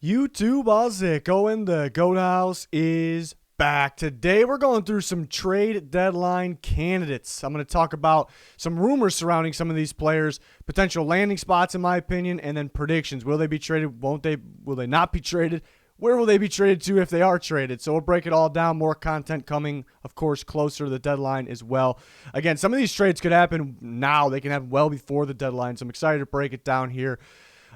YouTube, how's it going? The Goat House is back. Today we're going through some trade deadline candidates. I'm going to talk about some rumors surrounding some of these players, potential landing spots in my opinion, and then predictions. Will they be traded? Won't they? Will they not be traded? Where will they be traded to if they are traded? So we'll break it all down. More content coming, of course, closer to the deadline as well. Again, some of these trades could happen now. They can happen well before the deadline. So I'm excited to break it down here.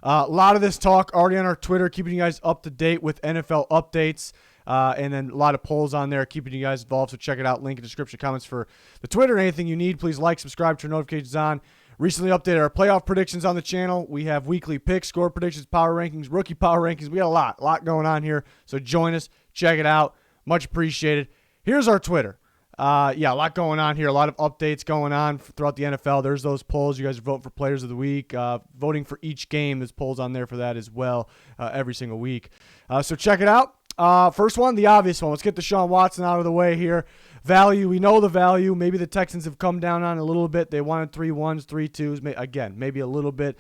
A lot of this talk already on our Twitter, keeping you guys up to date with NFL updates, and then a lot of polls on there, keeping you guys involved. So check it out. Link in the description comments for the Twitter. Anything you need, please like, subscribe, turn notifications on. Recently updated our playoff predictions on the channel. We have weekly picks, score predictions, power rankings, rookie power rankings. We got a lot going on here. So join us, check it out. Much appreciated. Here's our Twitter. A lot going on here. A lot of updates going on throughout the NFL. There's those polls. You guys are voting for players of the week. Voting for each game. There's polls on there for that as well every single week. So check it out. First one, the obvious one. Let's get the Shaun Watson out of the way here. Value. We know the value. Maybe the Texans have come down on it a little bit. They wanted 3-1s, 3-2s. Again, maybe a little bit.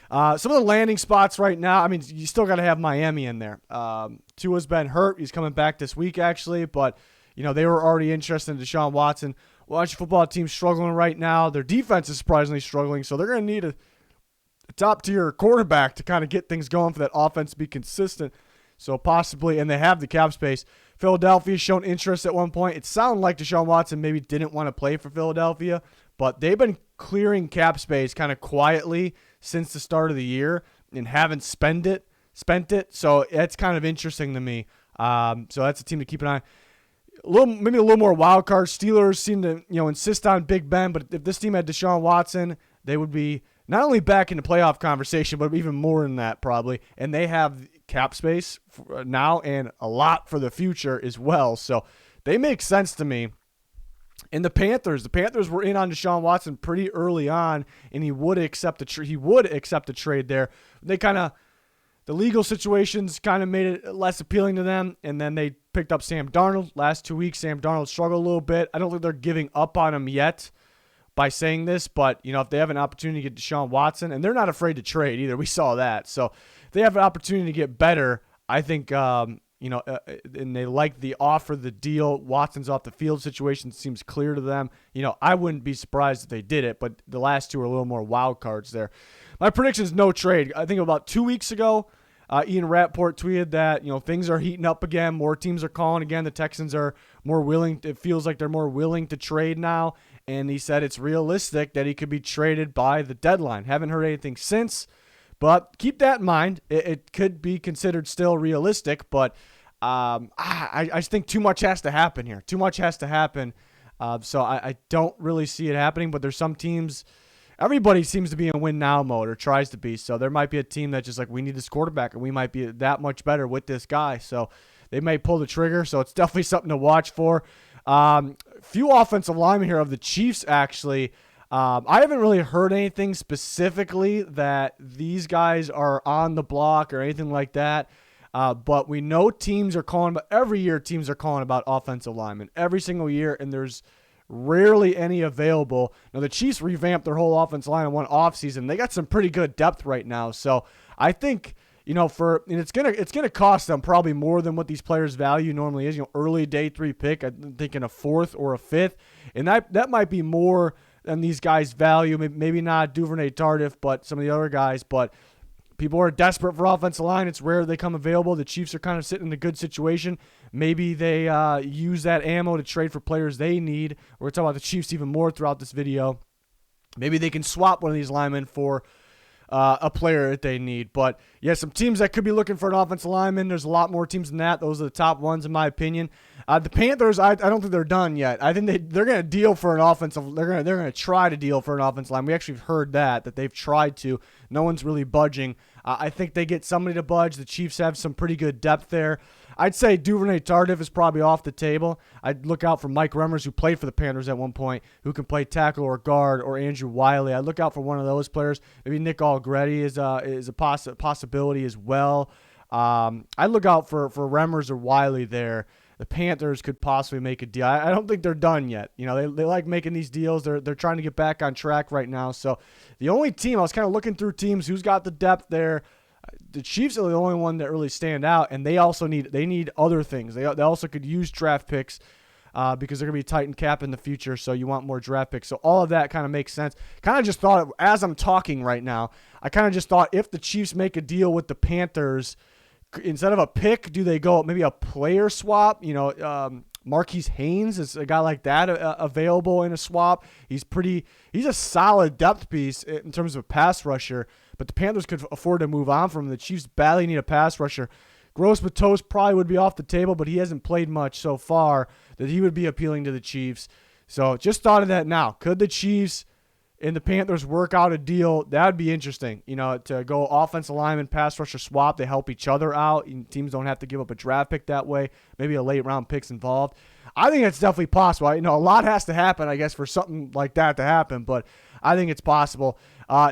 Some of the landing spots right now, I mean, you still got to have Miami in there. Tua's been hurt. He's coming back this week, actually, but you know, they were already interested in Deshaun Watson. Washington football team's struggling right now. Their defense is surprisingly struggling, so they're going to need a top-tier quarterback to kind of get things going for that offense to be consistent. So possibly, and they have the cap space. Philadelphia's shown interest at one point. It sounded like Deshaun Watson maybe didn't want to play for Philadelphia, but they've been clearing cap space kind of quietly since the start of the year and haven't spent it. So it's kind of interesting to me. So that's a team to keep an eye on. Maybe a little more wild card. Steelers seem to insist on Big Ben, but if this team had Deshaun Watson, they would be not only back in the playoff conversation, but even more than that probably. And they have cap space now and a lot for the future as well. So they make sense to me. And the Panthers were in on Deshaun Watson pretty early on, and he would accept a trade there. The legal situations kind of made it less appealing to them, and then they picked up Sam Darnold. Last 2 weeks, Sam Darnold struggled a little bit. I don't think they're giving up on him yet by saying this, but if they have an opportunity to get Deshaun Watson, and they're not afraid to trade either, we saw that. So if they have an opportunity to get better, I think, and they like the offer, the deal. Watson's off the field situation seems clear to them. I wouldn't be surprised if they did it, but the last two are a little more wild cards there. My prediction is no trade. I think about 2 weeks ago, Ian Rappaport tweeted that things are heating up again. More teams are calling again. The Texans are more willing. It feels like they're more willing to trade now. And he said it's realistic that he could be traded by the deadline. Haven't heard anything since, but keep that in mind. It could be considered still realistic, but I just think too much has to happen here. Too much has to happen. So I don't really see it happening. But there's some teams. Everybody seems to be in win now mode or tries to be. So there might be a team that's just like, we need this quarterback and we might be that much better with this guy. So they may pull the trigger. So it's definitely something to watch for. Few offensive linemen here of the Chiefs, actually. I haven't really heard anything specifically that these guys are on the block or anything like that. But we know teams are calling, but every year teams are calling about offensive linemen every single year. And there's rarely any available. Now, the Chiefs revamped their whole offensive line in one offseason. They got some pretty good depth right now. So I think, it's gonna cost them probably more than what these players' value normally is. Early day 3 pick, I'm thinking a 4th or a 5th. And that might be more than these guys' value. Maybe not Duvernay Tardif, but some of the other guys. But people are desperate for offensive line. It's rare they come available. The Chiefs are kind of sitting in a good situation. Maybe they use that ammo to trade for players they need. We're talking about the Chiefs even more throughout this video. Maybe they can swap one of these linemen for a player that they need. But, yeah, some teams that could be looking for an offensive lineman. There's a lot more teams than that. Those are the top ones, in my opinion. The Panthers, I don't think they're done yet. I think they're going to deal for an offensive. They're going to try to deal for an offensive line. We actually heard that they've tried to. No one's really budging. I think they get somebody to budge. The Chiefs have some pretty good depth there. I'd say Duvernay Tardif is probably off the table. I'd look out for Mike Remmers, who played for the Panthers at one point, who can play tackle or guard, or Andrew Wiley. I'd look out for one of those players. Maybe Nick Allegretti is a possibility as well. I'd look out for Remmers or Wiley there. The Panthers could possibly make a deal. I don't think they're done yet. They like making these deals. They're trying to get back on track right now. So the only team, I was kind of looking through teams, who's got the depth there. The Chiefs are the only one that really stand out, and they also need other things. They also could use draft picks because they're going to be tight in cap in the future, so you want more draft picks. So all of that kind of makes sense. Kind of just thought, as I'm talking right now, I kind of just thought if the Chiefs make a deal with the Panthers, instead of a pick, do they go maybe a player swap? Marquise Haynes is a guy like that available in a swap. He's a solid depth piece in terms of a pass rusher, but the Panthers could afford to move on from him. The Chiefs badly need a pass rusher. Gross Matos probably would be off the table, but he hasn't played much so far that he would be appealing to the Chiefs. So just thought of that now. Could the Chiefs and the Panthers work out a deal? That would be interesting, to go offensive lineman, pass rusher swap. They help each other out. Teams don't have to give up a draft pick that way. Maybe a late round pick's involved. I think it's definitely possible. A lot has to happen, I guess, for something like that to happen, but I think it's possible.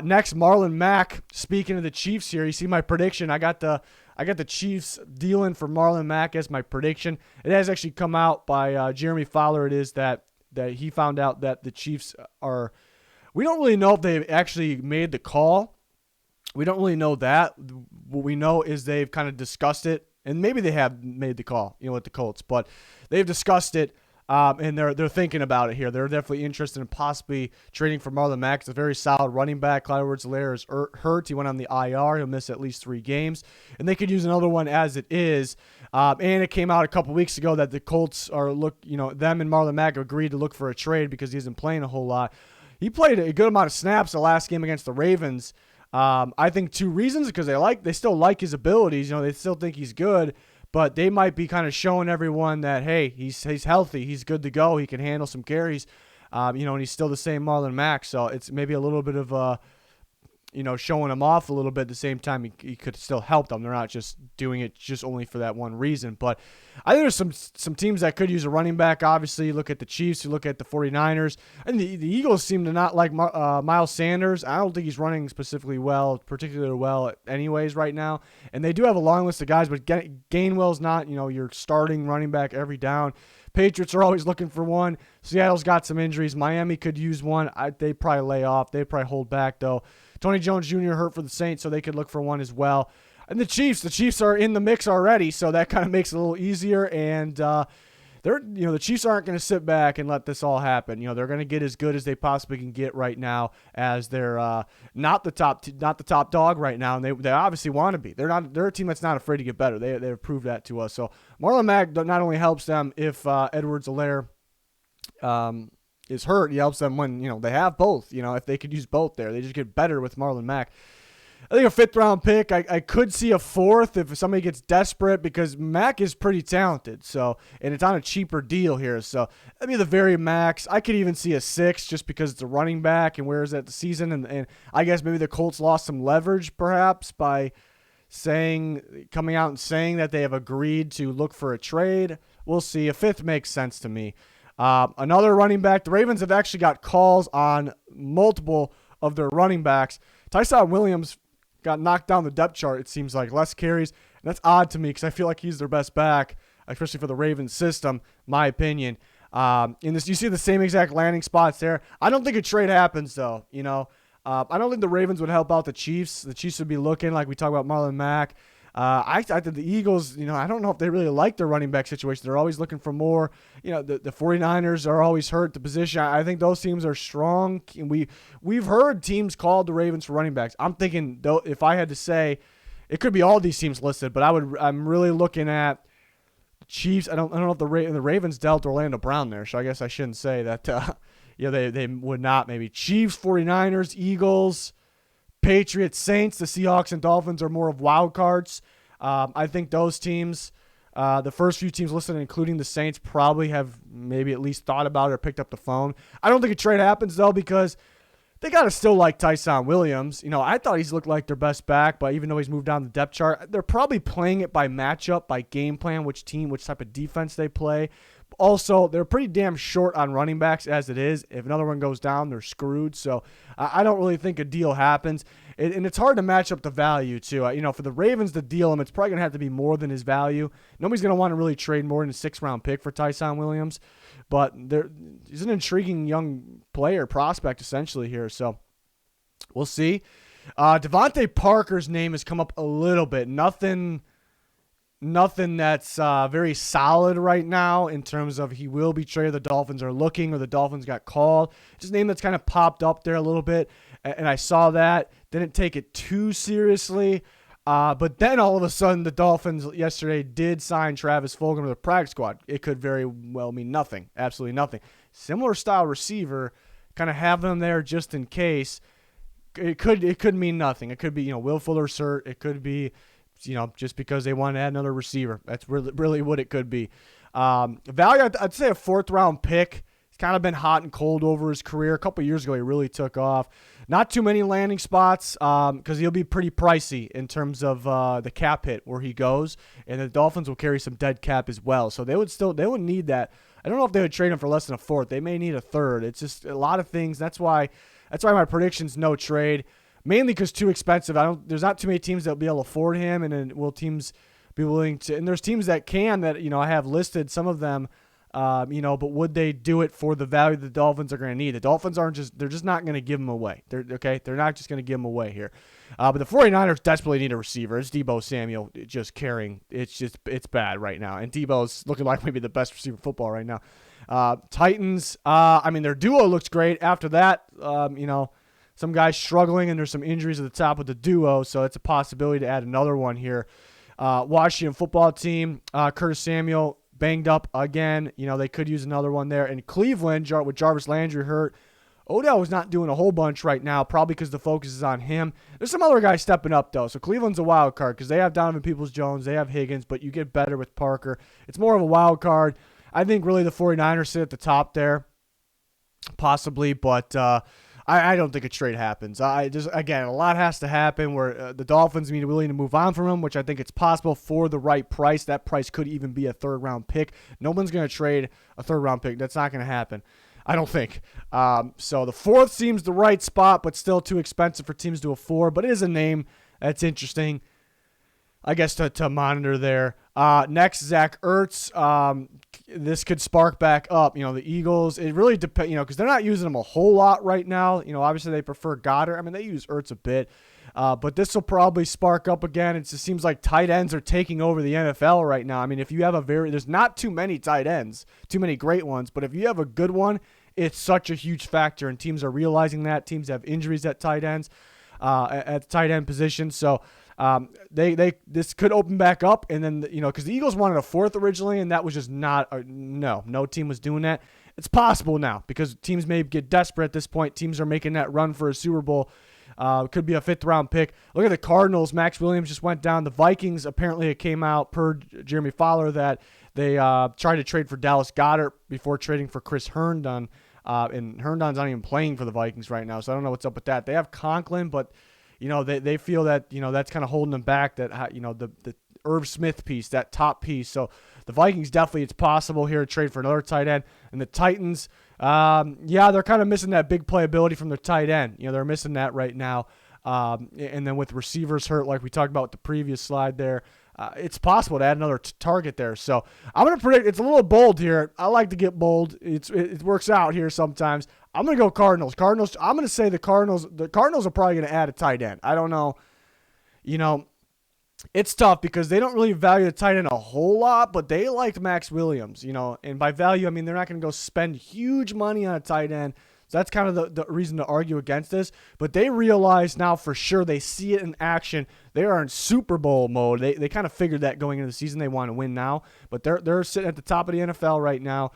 Next, Marlon Mack. Speaking of the Chiefs here, you see my prediction. I got the Chiefs dealing for Marlon Mack as my prediction. It has actually come out by Jeremy Fowler. It is that he found out that the Chiefs are. We don't really know if they've actually made the call. We don't really know that. What we know is they've kind of discussed it, and maybe they have made the call, with the Colts, but they've discussed it, and they're thinking about it here. They're definitely interested in possibly trading for Marlon Mack. It's a very solid running back. Clyde Edwards-Helaire is hurt. He went on the IR. He'll miss at least 3 games, and they could use another one as it is. And it came out a couple weeks ago that the Colts them and Marlon Mack agreed to look for a trade because he isn't playing a whole lot. He played a good amount of snaps the last game against the Ravens. I think 2 reasons, because they still like his abilities. They still think he's good, but they might be kind of showing everyone that, hey, he's healthy, he's good to go, he can handle some carries, and he's still the same Marlon Mack. So it's maybe a little bit of showing him off a little bit. At the same time, he could still help them. They're not just doing it just only for that one reason. But I think there's some teams that could use a running back. Obviously, you look at the Chiefs, you look at the 49ers, and the Eagles seem to not like Miles Sanders. I don't think he's running particularly well anyways right now. And they do have a long list of guys, but Gainwell's not, your starting running back every down. Patriots are always looking for one. Seattle's got some injuries. Miami could use one. They probably lay off. They probably hold back, though. Tony Jones Jr. hurt for the Saints, so they could look for one as well. And the Chiefs are in the mix already, so that kind of makes it a little easier. And the Chiefs aren't going to sit back and let this all happen. They're going to get as good as they possibly can get right now, as they're not the top dog right now, and they obviously want to be. They're a team that's not afraid to get better. They've proved that to us. So Marlon Mack not only helps them if Edwards-Helaire is hurt, he helps them when they have both. If they could use both there, they just get better with Marlon Mack. I think a 5th round pick. I could see a 4th if somebody gets desperate, because Mack is pretty talented. So, and it's on a cheaper deal here. So that'd be the very max. I could even see a 6 just because it's a running back and where is that the season, and I guess maybe the Colts lost some leverage perhaps by coming out and saying that they have agreed to look for a trade. We'll see. A 5th makes sense to me. Another running back. The Ravens have actually got calls on multiple of their running backs. Tyson Williams got knocked down the depth chart, it seems like. Less carries. And that's odd to me because I feel like he's their best back, especially for the Ravens system, my opinion. You see the same exact landing spots there. I don't think a trade happens, though. I don't think the Ravens would help out the Chiefs. The Chiefs would be looking, like we talk about Marlon Mack. I think the Eagles, I don't know if they really like their running back situation. They're always looking for more. The 49ers are always hurt the position. I think those teams are strong. And we've heard teams called the Ravens for running backs. I'm thinking, though, if I had to say, it could be all these teams listed, but I'm really looking at Chiefs. I don't know if the Ravens dealt Orlando Brown there, so I guess I shouldn't say that. They would not. Maybe Chiefs, 49ers, Eagles, Patriots, Saints. The Seahawks and Dolphins are more of wild cards. I think those teams, the first few teams listed, including the Saints, probably have maybe at least thought about it or picked up the phone. I don't think a trade happens, though, because they got to still like Tyson Williams. I thought he's looked like their best back, but even though he's moved down the depth chart, they're probably playing it by matchup, by game plan, which type of defense they play. Also, they're pretty damn short on running backs as it is. If another one goes down, they're screwed. So I don't really think a deal happens. And it's hard to match up the value, too. For the Ravens to deal him, it's probably going to have to be more than his value. Nobody's going to want to really trade more than a 6th-round pick for Tyson Williams. But he's an intriguing young player, prospect, essentially, here. So we'll see. Devante Parker's name has come up a little bit. Nothing that's very solid right now in terms of he will be traded. The Dolphins are looking, or the Dolphins got called. Just a name that's kind of popped up there a little bit, and I saw that. Didn't take it too seriously. But then all of a sudden, the Dolphins yesterday did sign Travis Fulgham to the practice squad. It could very well mean nothing, absolutely nothing. Similar style receiver, kind of having him there just in case. It could mean nothing. It could be Will Fuller's hurt. It could be just because they want to add another receiver. That's really what it could be. Value, I'd say a 4th round pick. He's kind of been hot and cold over his career. A couple years ago, he really took off. Not too many landing spots because he'll be pretty pricey in terms of the cap hit where he goes, and the Dolphins will carry some dead cap as well. So they would need that. I don't know if they would trade him for less than a 4th. They may need a 3rd. It's just a lot of things. That's why my prediction's no trade. Mainly because too expensive. There's not too many teams that will be able to afford him, and then will teams be willing to? And there's teams that can that I have listed some of them. But would they do it for the value the Dolphins are going to need? The Dolphins they're just not going to give him away. They're not just going to give him away here. But the 49ers desperately need a receiver. It's Deebo Samuel just carrying. It's bad right now. And Deebo's looking like maybe the best receiver in football right now. Titans, their duo looks great. After that, some guys struggling, and there's some injuries at the top of the duo, so it's a possibility to add another one here. Washington football team, Curtis Samuel, banged up again. They could use another one there. And Cleveland, with Jarvis Landry hurt, Odell was not doing a whole bunch right now, probably because the focus is on him. There's some other guys stepping up, though. So Cleveland's a wild card because they have Donovan Peoples-Jones, they have Higgins, but you get better with Parker. It's more of a wild card. I think really the 49ers sit at the top there, possibly, but I don't think a trade happens. Again, a lot has to happen where the Dolphins be willing to move on from him, which I think it's possible for the right price. That price could even be a 3rd-round pick. No one's going to trade a 3rd-round pick. That's not going to happen, I don't think. So the 4th seems the right spot, but still too expensive for teams to afford. But it is a name that's interesting, I guess, to monitor there. Next, Zach Ertz. This could spark back up. The Eagles, it really depends, because they're not using him a whole lot right now. Obviously they prefer Goddard. They use Ertz a bit. But this will probably spark up again. It just seems like tight ends are taking over the NFL right now. If you have there's not too many tight ends, too many great ones, but if you have a good one, it's such a huge factor, and teams are realizing that. Teams have injuries at tight ends, at the tight end position. So this could open back up, and then because the Eagles wanted a 4th originally, and that was just not no team was doing that. It's possible now because teams may get desperate at this point. Teams are making that run for a Super Bowl. Could be a 5th-round pick. Look at the Cardinals. Max Williams just went down. The Vikings, apparently it came out per Jeremy Fowler that they tried to trade for Dallas Goedert before trading for Chris Herndon. And Herndon's not even playing for the Vikings right now, so I don't know what's up with that. They have Conklin, but they feel that that's kind of holding them back. That the Irv Smith piece, that top piece. So the Vikings definitely, it's possible here to trade for another tight end. And the Titans, they're kind of missing that big playability from their tight end. They're missing that right now. And then with receivers hurt, like we talked about with the previous slide there, it's possible to add another target there. So I'm going to predict, it's a little bold here. I like to get bold. It works out here sometimes. I'm going to go Cardinals. I'm going to say the Cardinals are probably going to add a tight end. I don't know. It's tough because they don't really value the tight end a whole lot, but they liked Max Williams, and by value, they're not going to go spend huge money on a tight end. So that's kind of the reason to argue against this. But they realize now for sure, they see it in action. They are in Super Bowl mode. They kind of figured that going into the season. They want to win now. But they're sitting at the top of the NFL right now.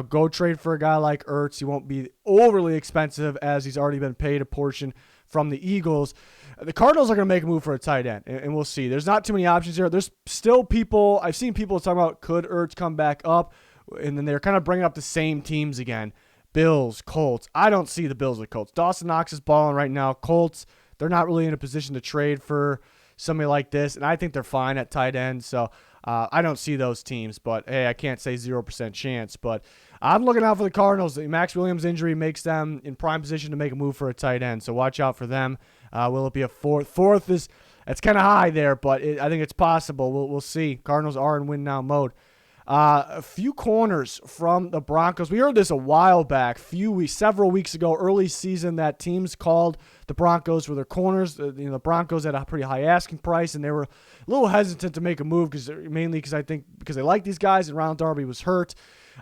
Go trade for a guy like Ertz. He won't be overly expensive as he's already been paid a portion from the Eagles. The Cardinals are going to make a move for a tight end, and we'll see. There's not too many options here. There's still people. I've seen people talking about could Ertz come back up, and then they're kind of bringing up the same teams again. Bills, Colts. I don't see the Bills or Colts. Dawson Knox is balling right now. Colts, they're not really in a position to trade for somebody like this, and I think they're fine at tight end. So I don't see those teams, but hey, I can't say 0% chance. But I'm looking out for the Cardinals. The Max Williams injury makes them in prime position to make a move for a tight end, so watch out for them. Will it be a 4th? 4th it's kind of high there, but I think it's possible. We'll see. Cardinals are in win now mode. A few corners from the Broncos. We heard this a while back, several weeks ago, early season, that teams called the Broncos for their corners. The Broncos had a pretty high asking price, and they were a little hesitant to make a move mainly because they like these guys, and Ronald Darby was hurt.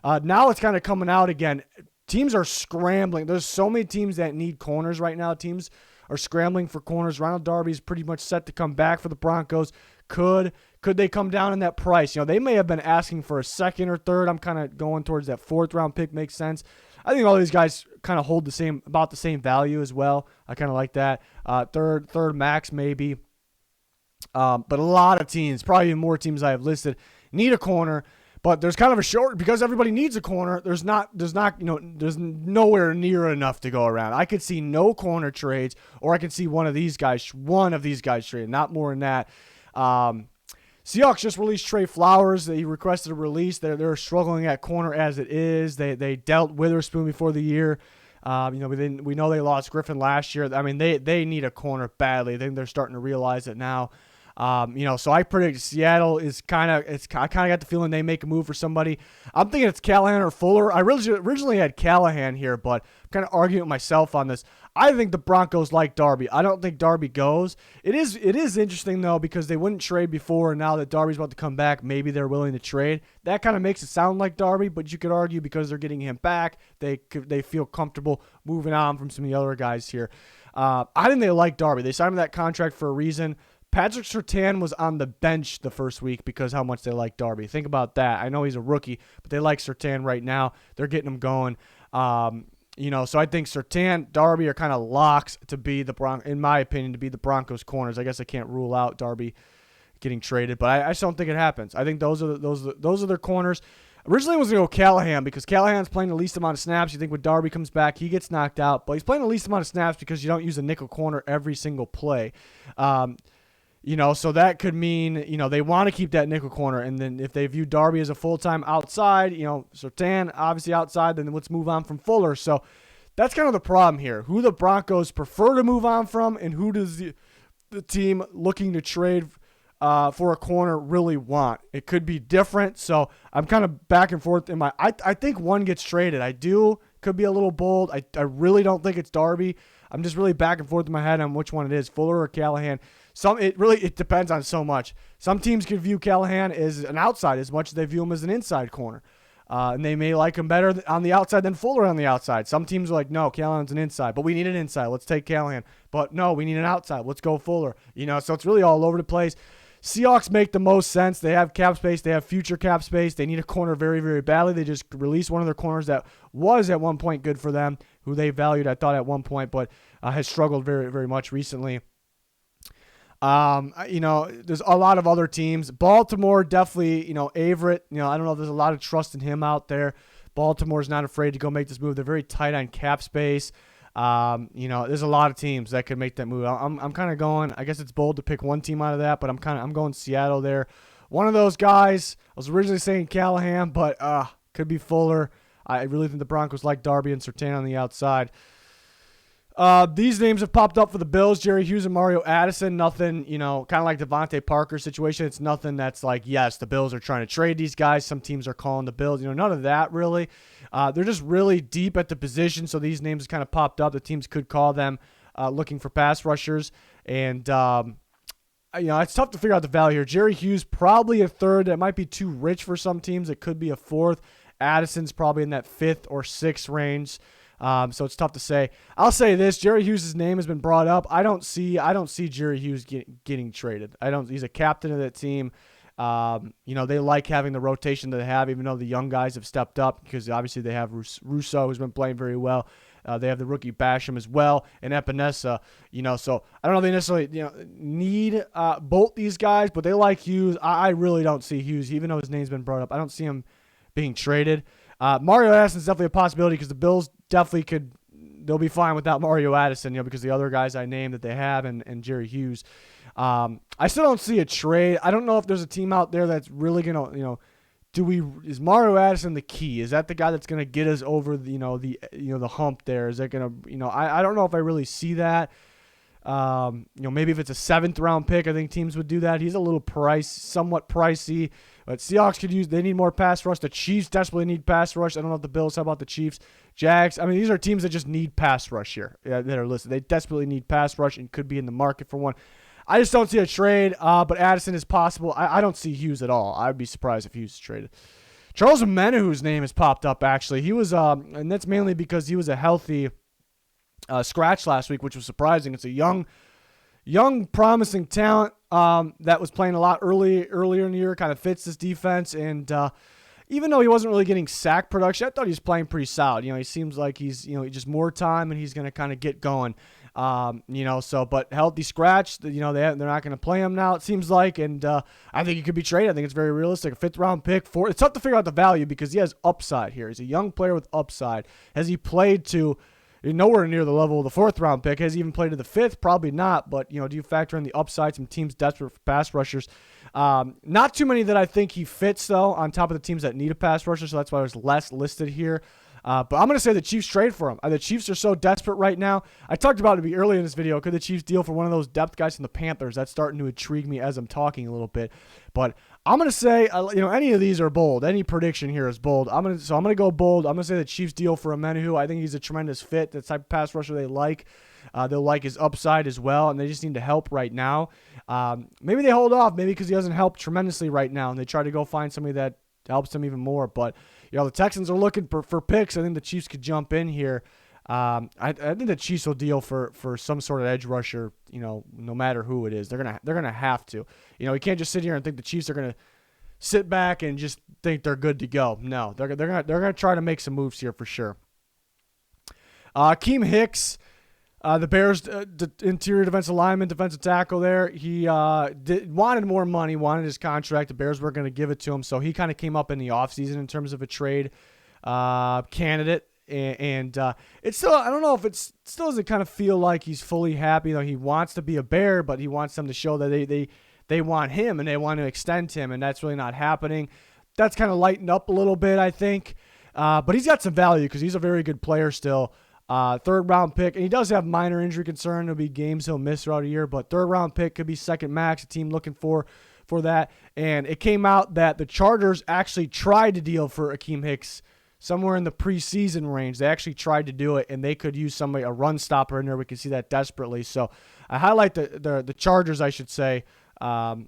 Now it's kind of coming out again. Teams are scrambling. There's so many teams that need corners right now. Teams are scrambling for corners. Ronald Darby's pretty much set to come back for the Broncos. Could they come down in that price? They may have been asking for a second or third. I'm kind of going towards that fourth round pick. Makes sense. I think all these guys kind of hold about the same value as well. I kind of like that. Third max maybe. But a lot of teams, probably even more teams I have listed, need a corner. But there's kind of a short, because everybody needs a corner. There's nowhere near enough to go around. I could see no corner trades, or I could see one of these guys traded, not more than that. Seahawks just released Trey Flowers. He requested a release. They're struggling at corner as it is. They dealt Witherspoon before the year. We know they lost Griffin last year. I mean, they need a corner badly. I think they're starting to realize it now. So I predict Seattle I kind of got the feeling they make a move for somebody. I'm thinking it's Callahan or Fuller. I originally had Callahan here, but I'm kind of arguing with myself on this. I think the Broncos like Darby. I don't think Darby goes. It is interesting though, because they wouldn't trade before, and now that Darby's about to come back, maybe they're willing to trade. That kind of makes it sound like Darby, but you could argue because they're getting him back, they feel comfortable moving on from some of the other guys here. I think they like Darby. They signed him that contract for a reason. Patrick Surtain was on the bench the first week because how much they like Darby. Think about that. I know he's a rookie, but they like Surtain right now. They're getting him going. So I think Surtain, Darby are kind of locks to be in my opinion, to be the Broncos corners. I guess I can't rule out Darby getting traded, but I just don't think it happens. I think those are their corners. Originally I was going to go Callahan because Callahan's playing the least amount of snaps. You think when Darby comes back, he gets knocked out, but he's playing the least amount of snaps because you don't use a nickel corner every single play. So that could mean, they want to keep that nickel corner. And then if they view Darby as a full-time outside, Surtain obviously outside, then let's move on from Fuller. So that's kind of the problem here. Who the Broncos prefer to move on from, and who does the team looking to trade for a corner really want? It could be different. So I'm kind of back and forth I think one gets traded. Could be a little bold. I really don't think it's Darby. I'm just really back and forth in my head on which one it is, Fuller or Callahan. It depends on so much. Some teams could view Callahan as an outside as much as they view him as an inside corner. And they may like him better on the outside than Fuller on the outside. Some teams are like, no, Callahan's an inside, but we need an inside. Let's take Callahan. But no, we need an outside. Let's go Fuller. So it's really all over the place. Seahawks make the most sense. They have cap space. They have future cap space. They need a corner very, very badly. They just released one of their corners that was at one point good for them, who they valued, I thought, at one point, but has struggled very, very much recently. There's a lot of other teams. Baltimore, definitely, Averett, I don't know if there's a lot of trust in him out there. Baltimore's not afraid to go make this move. They're very tight on cap space. There's a lot of teams that could make that move. I'm kind of going, I guess it's bold to pick one team out of that, but I'm going Seattle there. One of those guys, I was originally saying Callahan, but could be Fuller. I really think the Broncos like Darby and Surtain on the outside. These names have popped up for the Bills, Jerry Hughes and Mario Addison. Nothing, kind of like Devante Parker situation. It's nothing that's like, yes, the Bills are trying to trade these guys. Some teams are calling the Bills. None of that really. They're just really deep at the position, so these names kind of popped up. The teams could call them looking for pass rushers. And, it's tough to figure out the value here. Jerry Hughes, probably a third. That might be too rich for some teams. It could be a fourth. Addison's probably in that fifth or sixth range. So it's tough to say. I'll say this: Jerry Hughes' name has been brought up. I don't see Jerry Hughes getting traded. He's a captain of that team. They like having the rotation that they have, even though the young guys have stepped up, because obviously they have Russo, who's been playing very well. They have the rookie Basham as well, and Epinesa. So I don't know if they necessarily need both these guys, but they like Hughes. I really don't see Hughes, even though his name's been brought up. I don't see him being traded. Mario Addison is definitely a possibility because the Bills definitely they'll be fine without Mario Addison, because the other guys I named that they have and Jerry Hughes. I still don't see a trade. I don't know if there's a team out there that's really gonna, is Mario Addison the key? Is that the guy that's gonna get us over the hump there? Is that gonna, I don't know if I really see that. Maybe if it's a 7th round pick, I think teams would do that. He's a little somewhat pricey, but Seahawks they need more pass rush. The Chiefs desperately need pass rush. I don't know if the Bills, how about the Chiefs? Jags, I mean, these are teams that just need pass rush here that are listed. They desperately need pass rush and could be in the market for one. I just don't see a trade, but Addison is possible. I don't see Hughes at all. I'd be surprised if Hughes is traded. Charles Omenihu's name has popped up, actually. He was, and that's mainly because he was a healthy scratch last week, which was surprising. It's a young, promising talent that was playing a lot earlier in the year, kind of fits this defense. And even though he wasn't really getting sack production, I thought he was playing pretty solid. He seems like he's, just more time and he's going to kind of get going. But healthy scratch, they're not going to play him now, it seems like. And I think he could be traded. I think it's very realistic. A 5th round pick. It's tough to figure out the value because he has upside here. He's a young player with upside. Has he played to nowhere near the level of the 4th round pick? Has he even played to the 5th? Probably not. But, do you factor in the upside? Some teams desperate for pass rushers. Not too many that I think he fits, though, on top of the teams that need a pass rusher. So that's why there's less listed here. But I'm going to say the Chiefs trade for him. The Chiefs are so desperate right now. I talked about it earlier in this video. Could the Chiefs deal for one of those depth guys from the Panthers? That's starting to intrigue me as I'm talking a little bit. But I'm going to say, any of these are bold. Any prediction here is bold. I'm going to go bold. I'm going to say the Chiefs deal for Omenihu. I think he's a tremendous fit. The type of pass rusher they like. They'll like his upside as well, and they just need to help right now. Maybe they hold off, maybe because he doesn't help tremendously right now, and they try to go find somebody that helps them even more. But the Texans are looking for picks. I think the Chiefs could jump in here. I think the Chiefs will deal for some sort of edge rusher. No matter who it is, they're gonna have to. You can't just sit here and think the Chiefs are gonna sit back and just think they're good to go. No, they're gonna try to make some moves here for sure. Akiem Hicks. The Bears' interior defensive lineman, defensive tackle there, he wanted more money, wanted his contract. The Bears were going to give it to him, so he kind of came up in the offseason in terms of a trade candidate. And it's still, I don't know if it still doesn't kind of feel like he's fully happy. He wants to be a Bear, but he wants them to show that they want him and they want to extend him, and that's really not happening. That's kind of lightened up a little bit, I think. But he's got some value because he's a very good player still. 3rd round pick, and he does have minor injury concern. There'll be games he'll miss throughout a year, but 3rd round pick could be 2nd max. A team looking for that. And it came out that the Chargers actually tried to deal for Akiem Hicks somewhere in the preseason range. They actually tried to do it, and they could use a run stopper in there. We can see that desperately. So I highlight the Chargers, I should say. Not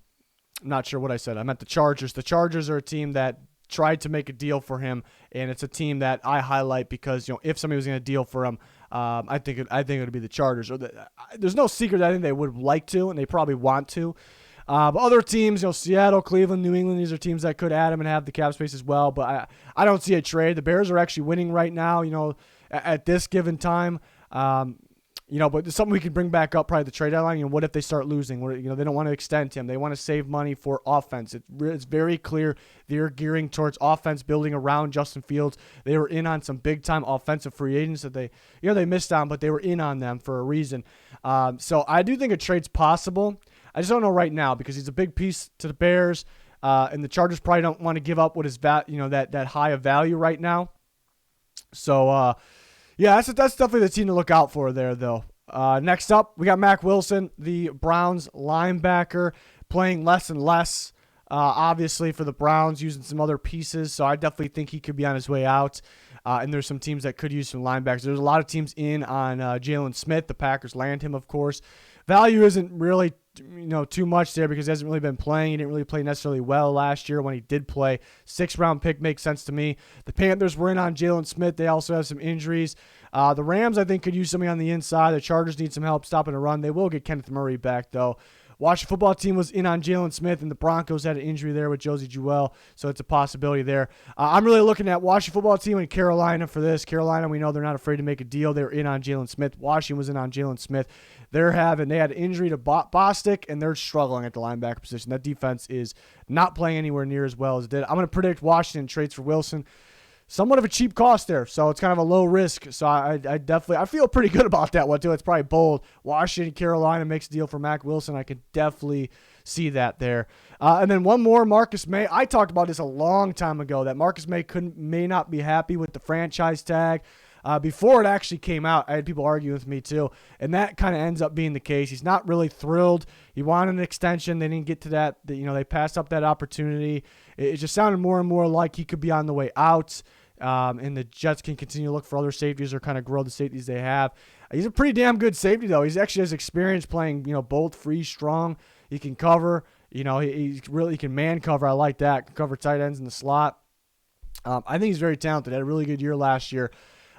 sure what I said. I meant the Chargers. The Chargers are a team that tried to make a deal for him, and it's a team that I highlight because if somebody was going to deal for him, I think it would be the Chargers. There's no secret that I think they would like to, and they probably want to. But other teams, Seattle, Cleveland, New England, these are teams that could add him and have the cap space as well. But I don't see a trade. The Bears are actually winning right now. At this given time. But it's something we can bring back up probably the trade deadline. What if they start losing? They don't want to extend him. They want to save money for offense. It's very clear they're gearing towards offense, building around Justin Fields. They were in on some big-time offensive free agents that they missed on, but they were in on them for a reason. So I do think a trade's possible. I just don't know right now because he's a big piece to the Bears, and the Chargers probably don't want to give up what is that high of value right now. So. Yeah, that's definitely the team to look out for there, though. Next up, we got Mack Wilson, the Browns linebacker, playing less and less, obviously, for the Browns, using some other pieces. So I definitely think he could be on his way out. And there's some teams that could use some linebackers. There's a lot of teams in on Jalen Smith. The Packers land him, of course. Value isn't really too much there because he hasn't really been playing. He didn't really play necessarily well last year when he did play. 6th round pick makes sense to me. The Panthers were in on Jalen Smith. They also have some injuries. The Rams, I think, could use somebody on the inside. The Chargers need some help stopping a run. They will get Kenneth Murray back, though. Washington football team was in on Jalen Smith, and the Broncos had an injury there with Josie Jewell, so it's a possibility there. I'm really looking at Washington football team and Carolina for this. Carolina, we know they're not afraid to make a deal. They're in on Jalen Smith. Washington was in on Jalen Smith. They had an injury to Bostic, and they're struggling at the linebacker position. That defense is not playing anywhere near as well as it did. I'm going to predict Washington trades for Wilson. Somewhat of a cheap cost there, so it's kind of a low risk. So I feel pretty good about that one too. It's probably bold. Washington, Carolina makes a deal for Mack Wilson. I could definitely see that there. And then one more, Marcus Maye. I talked about this a long time ago that Marcus Maye may not be happy with the franchise tag. Before it actually came out, I had people arguing with me too, and that kind of ends up being the case. He's not really thrilled. He wanted an extension. They didn't get to that. They passed up that opportunity. It just sounded more and more like he could be on the way out, and the Jets can continue to look for other safeties or kind of grow the safeties they have. He's a pretty damn good safety, though. He's actually has experience playing, both free, strong. He can cover. He really can man cover. I like that. Can cover tight ends in the slot. I think he's very talented. Had a really good year last year.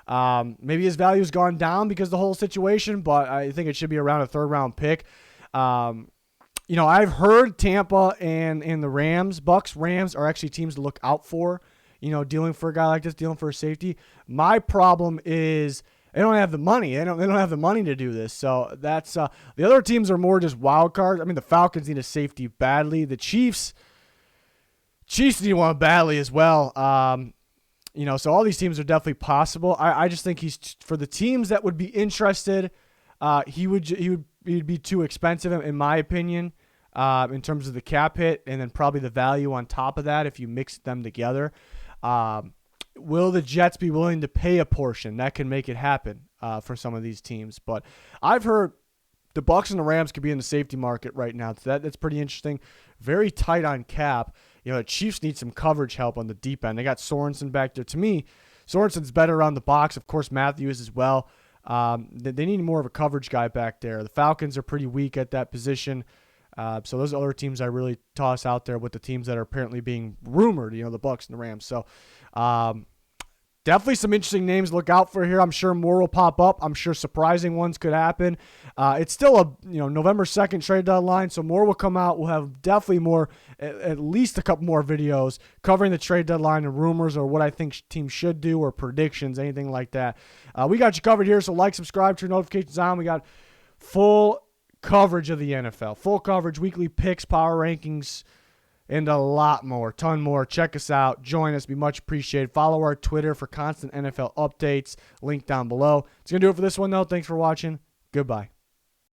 Maybe his value has gone down because of the whole situation, but I think it should be around a third-round pick. I've heard Tampa and the Rams, Rams are actually teams to look out for, dealing for a guy like this, dealing for a safety. My problem is they don't have the money. They don't have the money to do this. So that's the other teams are more just wild cards. I mean, the Falcons need a safety badly. The Chiefs need one badly as well. So all these teams are definitely possible. I just think he's for the teams that would be interested. He'd be too expensive in my opinion, in terms of the cap hit, and then probably the value on top of that if you mix them together. Will the Jets be willing to pay a portion? That can make it happen for some of these teams. But I've heard the Bucs and the Rams could be in the safety market right now. So that's pretty interesting. Very tight on cap. The Chiefs need some coverage help on the deep end. They got Sorensen back there. To me, Sorensen's better around the box. Of course, Matthews as well. They need more of a coverage guy back there. The Falcons are pretty weak at that position. So those other teams I really toss out there with the teams that are apparently being rumored, the Bucs and the Rams. So definitely some interesting names to look out for here. I'm sure more will pop up. I'm sure surprising ones could happen. It's still a November 2nd trade deadline, so more will come out. We'll have definitely more, at least a couple more videos covering the trade deadline and rumors or what I think teams should do or predictions, anything like that. We got you covered here, so like, subscribe, turn notifications on. We got full coverage of the NFL, full coverage, weekly picks, power rankings, and a lot more, ton more. Check us out. Join us. Be much appreciated. Follow our Twitter for constant NFL updates. Link down below. It's going to do it for this one, though. Thanks for watching. Goodbye.